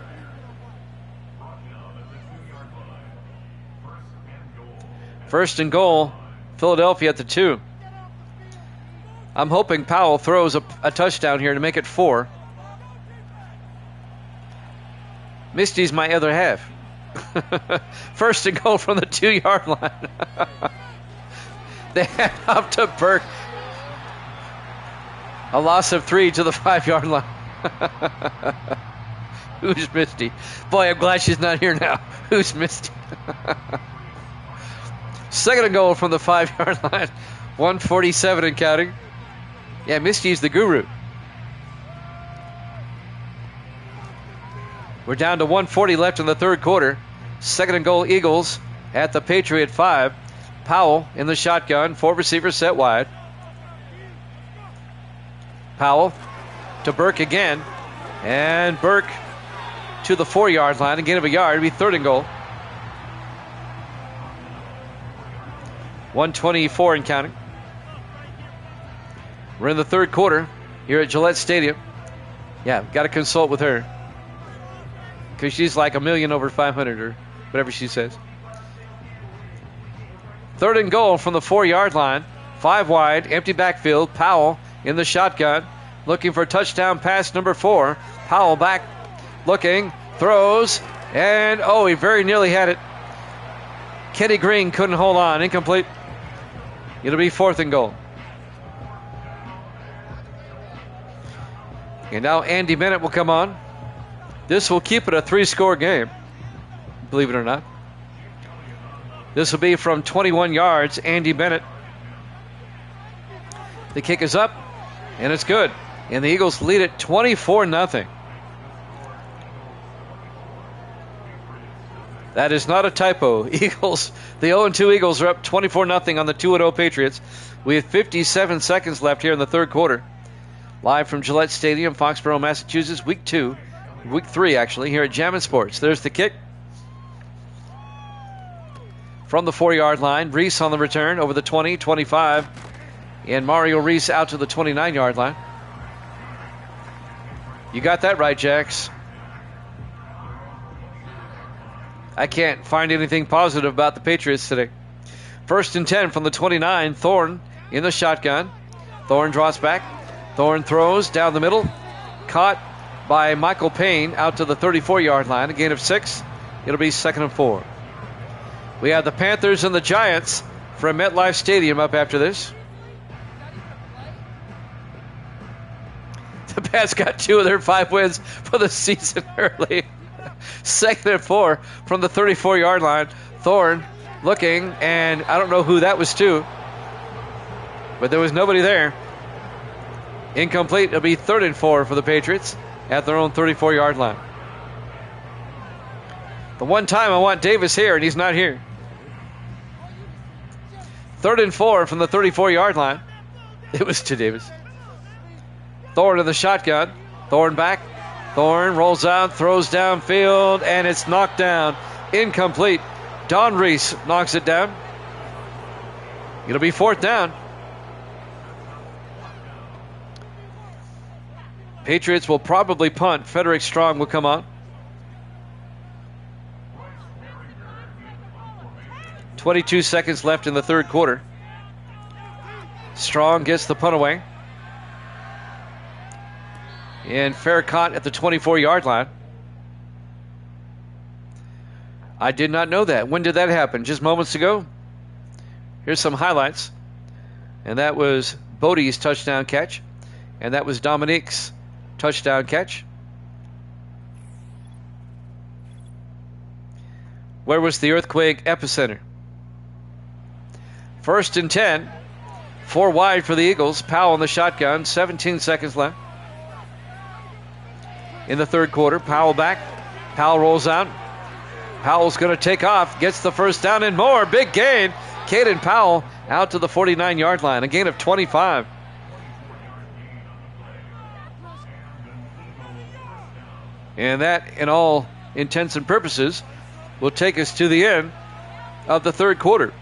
1st and goal. Philadelphia at the 2. I'm hoping Powell throws a touchdown here to make it 4. Misty's my other half. 1st and goal from the 2-yard line. They hand up to Burke. A loss of 3 to the 5-yard line. Who's Misty? Boy, I'm glad she's not here now. Who's Misty? 2nd and goal from the 5-yard line. 1:47 and counting. Yeah, Misty's the guru. We're down to 1:40 left in the 3rd quarter. 2nd and goal Eagles at the Patriot 5. Powell in the shotgun. 4 receivers set wide. Powell to Burke again. And Burke to the 4-yard line. A gain of a yard. It'll be 3rd and goal. 1:24 and counting. We're in the 3rd quarter here at Gillette Stadium. Yeah, got to consult with her, because she's like a million over 500 or whatever she says. 3rd and goal from the 4-yard line. 5 wide, empty backfield. Powell in the shotgun, looking for touchdown pass number 4. Powell back, looking, throws, and he very nearly had it. Kenny Green couldn't hold on. Incomplete. It'll be 4th and goal. And now Andy Bennett will come on. This will keep it a 3-score game, believe it or not. This will be from 21 yards, Andy Bennett. The kick is up, and it's good. And the Eagles lead it 24-0. That is not a typo. Eagles, the 0-2 Eagles are up 24-0 on the 2-0 Patriots. We have 57 seconds left here in the 3rd quarter. Live from Gillette Stadium, Foxborough, Massachusetts, week 3 actually, here at Jammin' Sports. There's the kick. From the 4-yard line, Reese on the return over the 20, 25. And Mario Reese out to the 29-yard line. You got that right, Jax. I can't find anything positive about the Patriots today. 1st and 10 from the 29. Thorne in the shotgun. Thorne draws back. Thorne throws down the middle. Caught by Michael Payne out to the 34-yard line. A gain of 6. It'll be 2nd and 4. We have the Panthers and the Giants from MetLife Stadium up after this. The Pats got 2 of their 5 wins for the season early. 2nd and 4 from the 34-yard line. Thorne looking, and I don't know who that was to, but there was nobody there. Incomplete. It'll be 3rd and 4 for the Patriots. at their own 34-yard line. The one time I want Davis here, and he's not here. 3rd and 4 from the 34-yard line. It was to Davis. Thorne in the shotgun. Thorne back. Thorne rolls out, throws downfield, and it's knocked down. Incomplete. Don Reese knocks it down. It'll be 4th down. Patriots will probably punt. Frederick Strong will come on. 22 seconds left in the 3rd quarter. Strong gets the punt away. And fair caught at the 24-yard line. I did not know that. When did that happen? Just moments ago? Here's some highlights. And that was Bodie's touchdown catch. And that was Dominique's touchdown catch. Where was the earthquake epicenter? 1st and 10. 4 wide for the Eagles. Powell in the shotgun. 17 seconds left in the 3rd quarter. Powell back. Powell rolls out. Powell's going to take off. Gets the 1st down and more. Big gain. Caden Powell out to the 49-yard line. A gain of 25. And that, in all intents and purposes, will take us to the end of the 3rd quarter.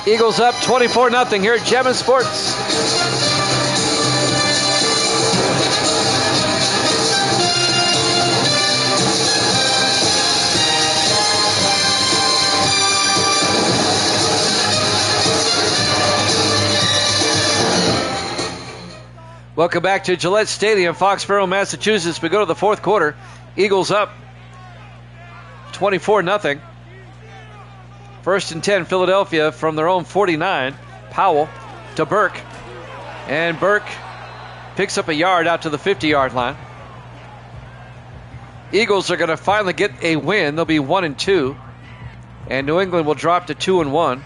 Eagles up 24-0 here at Gemma Sports. Welcome back to Gillette Stadium, Foxborough, Massachusetts. We go to the 4th quarter. Eagles up 24-0. 1st and 10, Philadelphia from their own 49. Powell to Burke. And Burke picks up a yard out to the 50-yard line. Eagles are going to finally get a win. They'll be 1-2. And New England will drop to 2-1.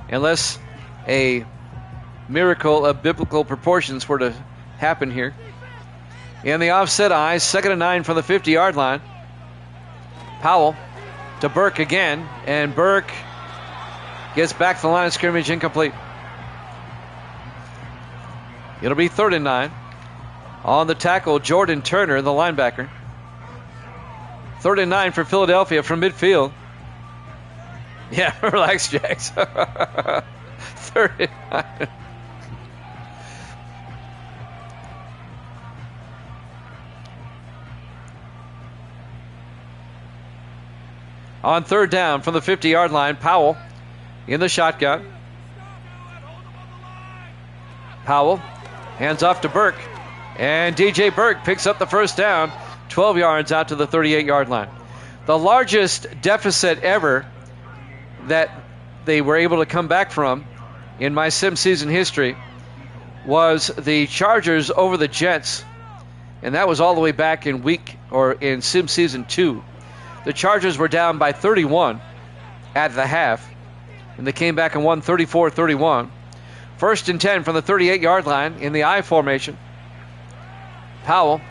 Unless a miracle of biblical proportions were to happen here. In the offset eye, 2nd and 9 from the 50-yard line. Powell to Burke again, and Burke gets back to the line of scrimmage, incomplete. It'll be 3rd and 9. On the tackle, Jordan Turner, the linebacker. 3rd and 9 for Philadelphia from midfield. Yeah, relax, Jax. 3rd and 9. On 3rd down from the 50-yard line, Powell in the shotgun. Powell hands off to Burke. And DJ Burke picks up the 1st down, 12 yards out to the 38-yard line. The largest deficit ever that they were able to come back from in my sim season history was the Chargers over the Jets. And that was all the way back in sim season 2. The Chargers were down by 31 at the half, and they came back and won 34-31. 1st and 10 from the 38-yard line in the I formation. Powell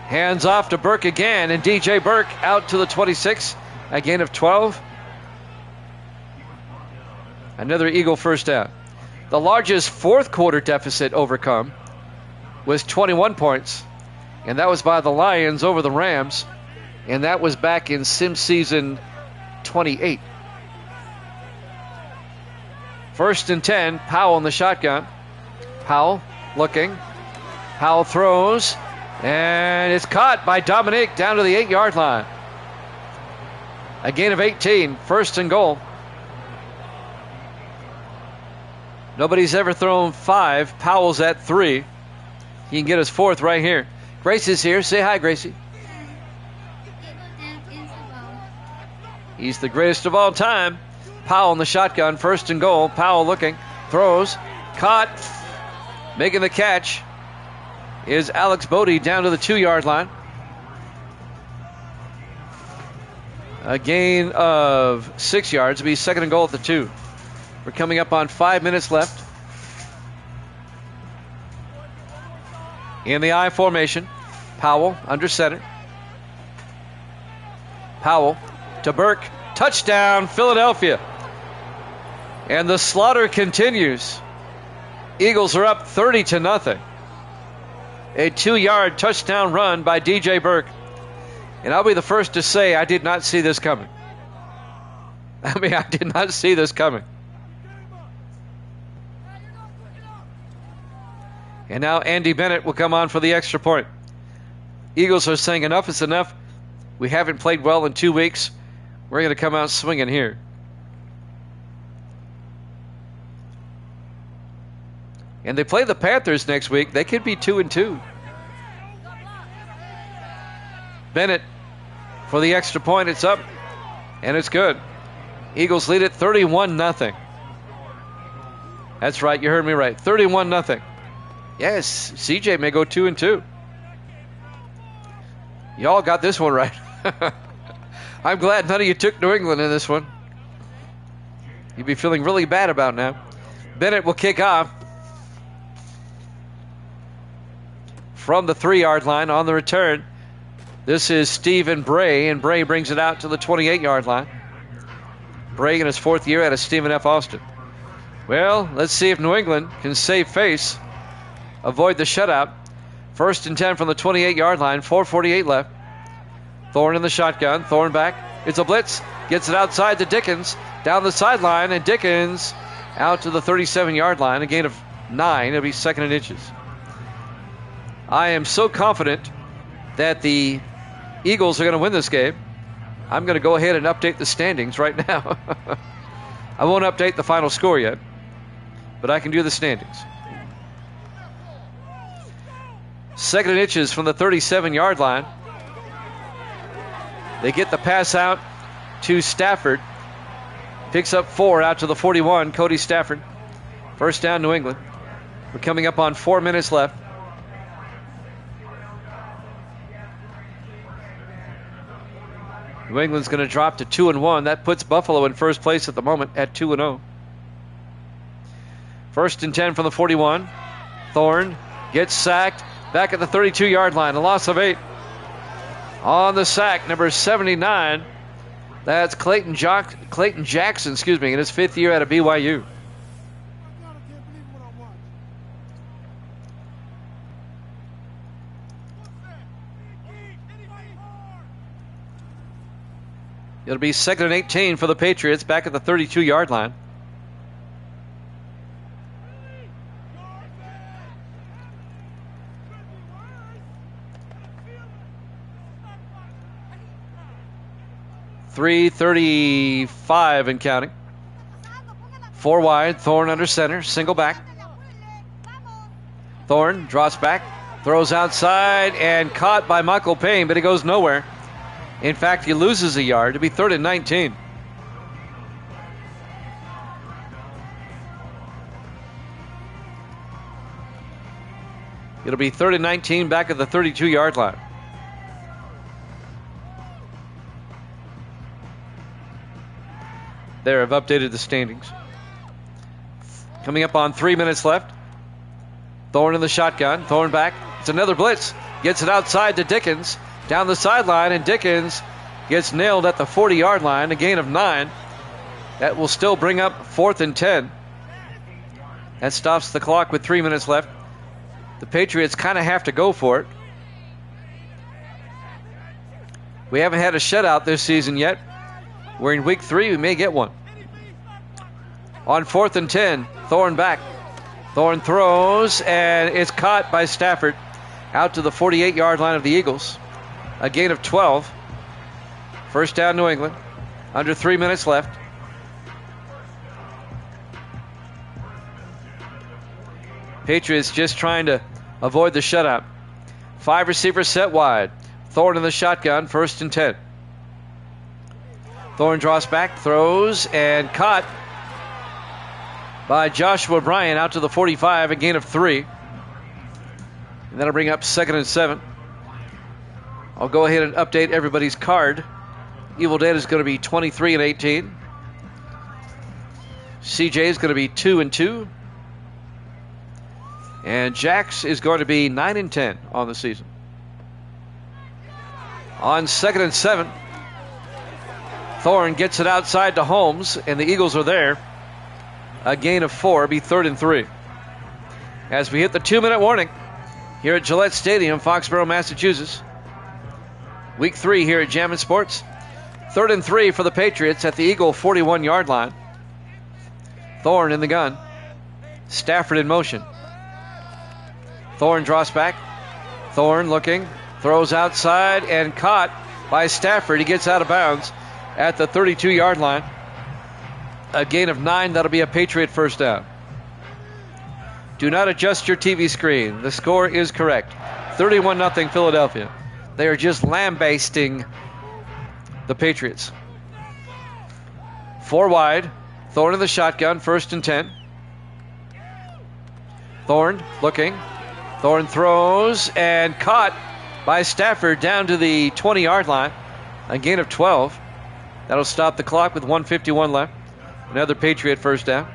hands off to Burke again, and DJ Burke out to the 26, a gain of 12. Another Eagle 1st down. The largest 4th quarter deficit overcome was 21 points, and that was by the Lions over the Rams. And that was back in sim season 28. 1st and 10, Powell in the shotgun. Powell looking. Powell throws. And it's caught by Dominique down to the 8-yard line. A gain of 18, 1st and goal. Nobody's ever thrown 5. Powell's at 3. He can get his 4th right here. Gracie's here. Say hi, Gracie. He's the greatest of all time. Powell in the shotgun, 1st and goal. Powell looking, throws, caught, making the catch is Alex Bodie down to the 2-yard line. A gain of 6 yards. It'll be 2nd and goal at the 2. We're coming up on 5 minutes left. In the I formation, Powell under center. Powell to Burke. Touchdown, Philadelphia. And the slaughter continues. Eagles are up 30-0. A 2-yard touchdown run by DJ Burke. And I'll be the first to say I did not see this coming. I did not see this coming. And now Andy Bennett will come on for the extra point. Eagles are saying enough is enough. We haven't played well in 2 weeks. We're going to come out swinging here. And they play the Panthers next week. They could be 2-2. Bennett for the extra point. It's up, and it's good. Eagles lead it 31-0. That's right. You heard me right. 31-0. Yes, CJ may go 2-2. Y'all got this one right. I'm glad none of you took New England in this one. You'd be feeling really bad about now. Bennett will kick off from the 3-yard line on the return. This is Stephen Bray, and Bray brings it out to the 28-yard line. Bray in his 4th year out of Stephen F. Austin. Well, let's see if New England can save face, avoid the shutout. 1st and 10 from the 28-yard line, 4:48 left. Thorne in the shotgun, Thorne back. It's a blitz, gets it outside to Dickens, down the sideline, and Dickens out to the 37-yard line, a gain of 9. It'll be 2nd and inches. I am so confident that the Eagles are going to win this game. I'm going to go ahead and update the standings right now. I won't update the final score yet, but I can do the standings. 2nd and inches from the 37-yard line. They get the pass out to Stafford. Picks up 4 out to the 41, Cody Stafford. 1st down, New England. We're coming up on 4 minutes left. New England's going to drop to 2-1. That puts Buffalo in first place at the moment at 2-0. 1st and 10 from the 41. Thorne gets sacked back at the 32-yard line. A loss of 8. On the sack, number 79. That's Clayton Jackson, in his 5th year out of BYU. It'll be 2nd and 18 for the Patriots back at the 32-yard line. .335 and counting. 4 wide, Thorne under center, single back. Thorne drops back, throws outside, and caught by Michael Payne, but he goes nowhere. In fact, he loses a yard. It'll be 3rd and 19. It'll be 3rd and 19 back at the 32-yard line. There, I've updated the standings. Coming up on 3 minutes left. Thorne in the shotgun. Thorne back. It's another blitz. Gets it outside to Dickens. Down the sideline, and Dickens gets nailed at the 40-yard line, a gain of 9. That will still bring up 4th and 10. That stops the clock with 3 minutes left. The Patriots kind of have to go for it. We haven't had a shutout this season yet. We're in week 3. We may get one. On 4th and 10, Thorne back. Thorne throws, and it's caught by Stafford out to the 48-yard line of the Eagles. A gain of 12. 1st down, New England. Under 3 minutes left. Patriots just trying to avoid the shutout. 5 receivers set wide. Thorne in the shotgun, 1st and 10. Thorne draws back, throws, and caught by Joshua Bryant out to the 45, a gain of 3. And that'll bring up 2nd and 7. I'll go ahead and update everybody's card. Evil Dead is going to be 23 and 18. CJ is going to be 2 and 2. And Jax is going to be 9-10 on the season. On 2nd and 7, Thorne gets it outside to Holmes, and the Eagles are there. A gain of 4, be 3rd and 3. As we hit the 2-minute warning here at Gillette Stadium, Foxborough, Massachusetts. Week 3 here at Jammin' Sports. 3rd and 3 for the Patriots at the Eagle 41-yard line. Thorne in the gun. Stafford in motion. Thorne draws back. Thorne looking. Throws outside and caught by Stafford. He gets out of bounds at the 32-yard line. A gain of 9. That'll be a Patriot first down. Do not adjust your TV screen. The score is correct. 31-0 Philadelphia. They are just lambasting the Patriots. 4 wide. Thorne in the shotgun. 1st and 10. Thorne looking. Thorne throws and caught by Stafford down to the 20-yard line. A gain of 12. That'll stop the clock with 1:51 left. Another Patriot first down.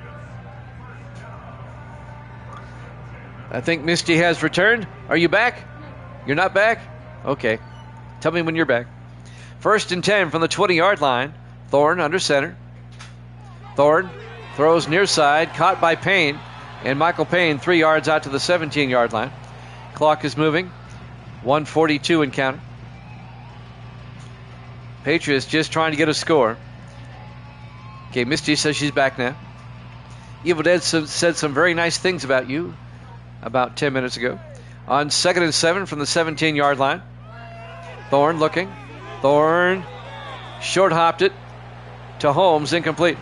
I think Misty has returned. Are you back? You're not back? Okay. Tell me when you're back. 1st and 10 from the 20-yard line. Thorne under center. Thorne throws near side, caught by Payne. And Michael Payne 3 yards out to the 17-yard line. Clock is moving. 1:42 and counting. Patriots just trying to get a score. Okay, Misty says she's back now. Evil Dead said some very nice things about you about 10 minutes ago. On 2nd and 7 from the 17-yard line. Thorne looking. Thorne short hopped it to Holmes, incomplete.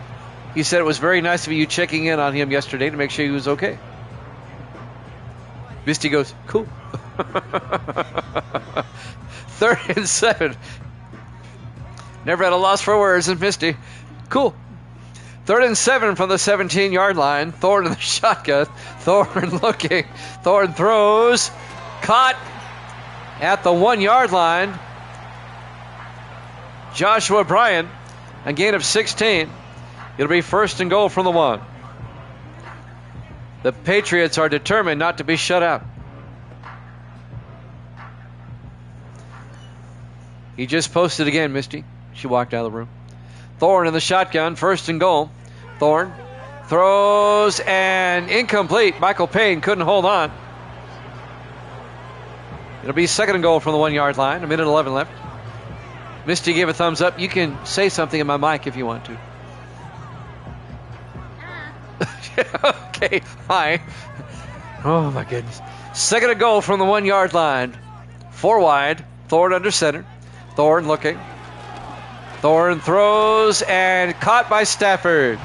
He said it was very nice of you checking in on him yesterday to make sure he was okay. Misty goes, cool. 3rd and 7. Never had a loss for words in Misty. Cool. 3rd and 7 from the 17-yard line. Thorne in the shotgun. Thorne looking. Thorne throws. Caught at the 1-yard line. Joshua Bryan, a gain of 16. It'll be 1st and goal from the 1. The Patriots are determined not to be shut out. He just posted again, Misty. She walked out of the room. Thorne in the shotgun, 1st and goal. Thorne throws and incomplete. Michael Payne couldn't hold on. It'll be 2nd and goal from the 1-yard line. 1:11 left. Misty gave a thumbs up. You can say something in my mic if you want to. Okay, hi. Oh my goodness. 2nd and goal from the 1-yard line. 4 wide. Thorne under center. Thorne looking. Thorne throws and caught by Stafford.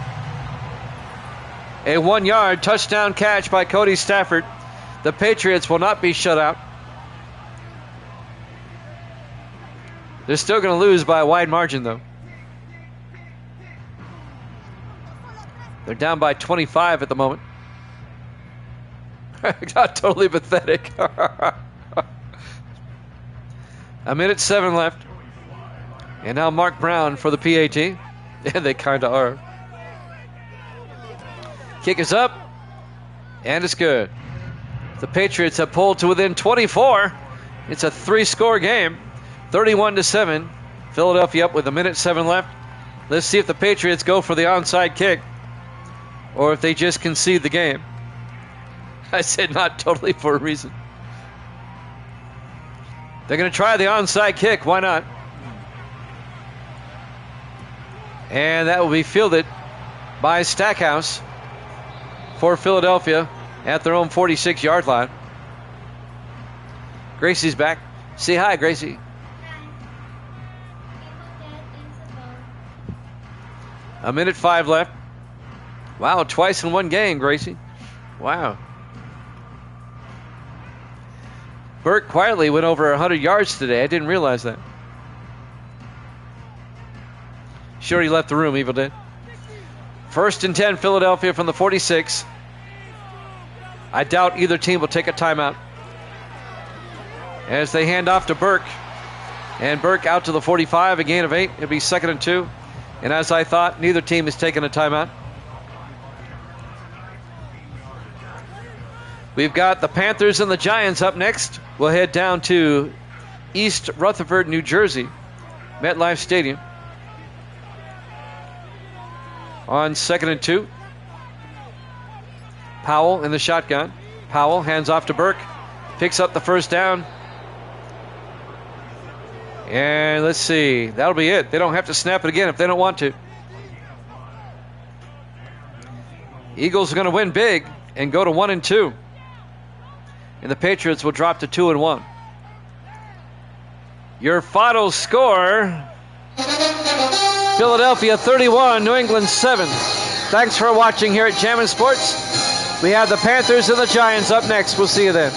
A 1-yard touchdown catch by Cody Stafford. The Patriots will not be shut out. They're still going to lose by a wide margin, though. They're down by 25 at the moment. Got totally pathetic. 1:07 left. And now Mark Brown for the PAT. And they kind of are. Kick is up. And it's good. The Patriots have pulled to within 24. It's a 3-score game. 31-7. Philadelphia up with 1:07 left. Let's see if the Patriots go for the onside kick or if they just concede the game. I said not totally for a reason. They're going to try the onside kick. Why not? And that will be fielded by Stackhouse for Philadelphia at their own 46-yard line. Gracie's back. Say hi, Gracie. 1:05 left. Wow, twice in one game, Gracie. Wow. Burke quietly went over 100 yards today. I didn't realize that. She already left the room, Evil did. 1st and 10, Philadelphia from the 46. I doubt either team will take a timeout. As they hand off to Burke. And Burke out to the 45, a gain of 8. It'll be 2nd and 2. And as I thought, neither team is taking a timeout. We've got the Panthers and the Giants up next. We'll head down to East Rutherford, New Jersey, MetLife Stadium. On 2nd and 2. Powell in the shotgun. Powell hands off to Burke. Picks up the first down. And let's see. That'll be it. They don't have to snap it again if they don't want to. Eagles are going to win big and go to 1 and 2. And the Patriots will drop to 2 and 1. Your final score: Philadelphia 31, New England 7. Thanks for watching here at Jammin' Sports. We have the Panthers and the Giants up next. We'll see you then.